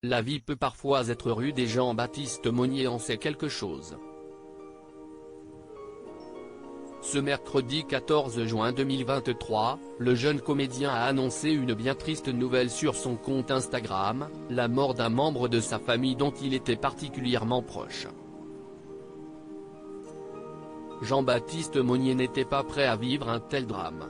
La vie peut parfois être rude et Jean-Baptiste Monnier en sait quelque chose. Ce mercredi 14 juin 2023, le jeune comédien a annoncé une bien triste nouvelle sur son compte Instagram, la mort d'un membre de sa famille dont il était particulièrement proche. Jean-Baptiste Monnier n'était pas prêt à vivre un tel drame.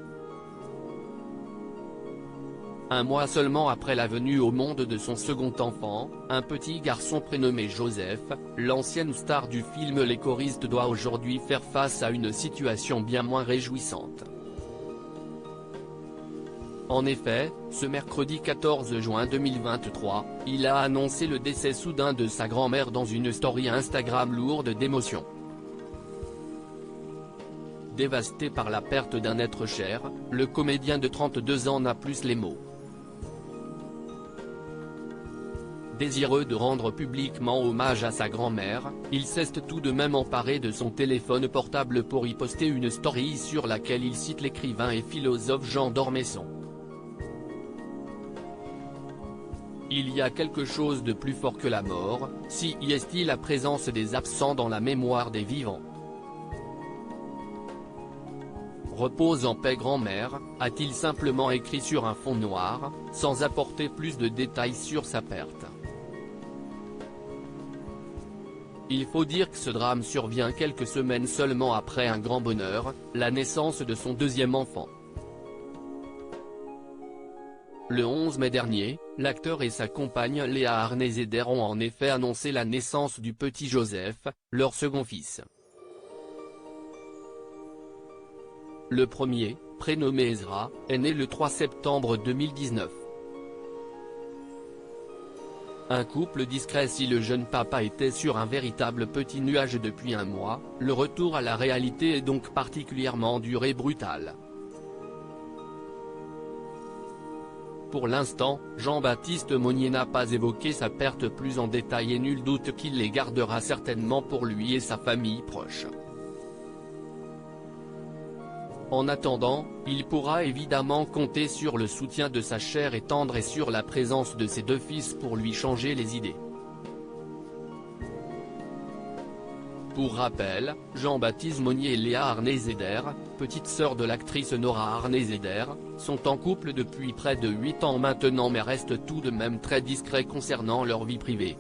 Un mois seulement après la venue au monde de son second enfant, un petit garçon prénommé Joseph, l'ancienne star du film Les Choristes doit aujourd'hui faire face à une situation bien moins réjouissante. En effet, ce mercredi 14 juin 2023, il a annoncé le décès soudain de sa grand-mère dans une story Instagram lourde d'émotions. Dévasté par la perte d'un être cher, le comédien de 32 ans n'a plus les mots. Désireux de rendre publiquement hommage à sa grand-mère, il s'est tout de même emparé de son téléphone portable pour y poster une story sur laquelle il cite l'écrivain et philosophe Jean d'Ormesson. Il y a quelque chose de plus fort que la mort, si y est-il la présence des absents dans la mémoire des vivants. Repose en paix grand-mère, a-t-il simplement écrit sur un fond noir, sans apporter plus de détails sur sa perte. Il faut dire que ce drame survient quelques semaines seulement après un grand bonheur, la naissance de son deuxième enfant. Le 11 mai dernier, l'acteur et sa compagne Léa Arnezeder ont en effet annoncé la naissance du petit Joseph, leur second fils. Le premier, prénommé Ezra, est né le 3 septembre 2019. Un couple discret si le jeune papa était sur un véritable petit nuage depuis un mois, le retour à la réalité est donc particulièrement dur et brutal. Pour l'instant, Jean-Baptiste Monnier n'a pas évoqué sa perte plus en détail et nul doute qu'il les gardera certainement pour lui et sa famille proche. En attendant, il pourra évidemment compter sur le soutien de sa chère et tendre et sur la présence de ses deux fils pour lui changer les idées. Pour rappel, Jean-Baptiste Monnier et Léa Arnezeder, petite sœur de l'actrice Nora Arnezeder, sont en couple depuis près de 8 ans maintenant mais restent tout de même très discrets concernant leur vie privée.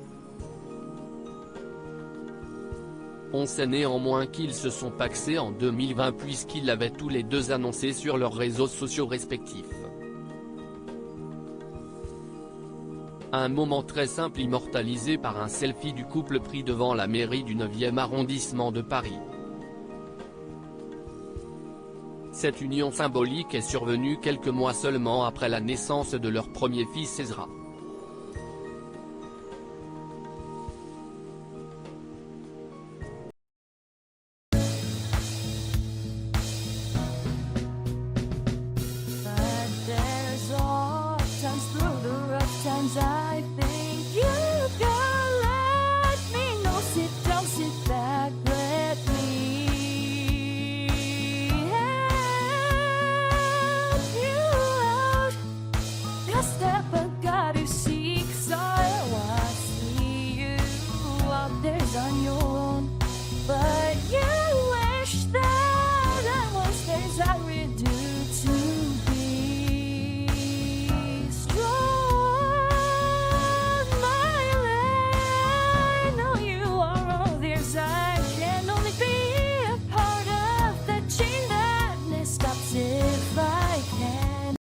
On sait néanmoins qu'ils se sont pacsés en 2020 puisqu'ils l'avaient tous les deux annoncé sur leurs réseaux sociaux respectifs. Un moment très simple immortalisé par un selfie du couple pris devant la mairie du 9e arrondissement de Paris. Cette union symbolique est survenue quelques mois seulement après la naissance de leur premier fils Ezra.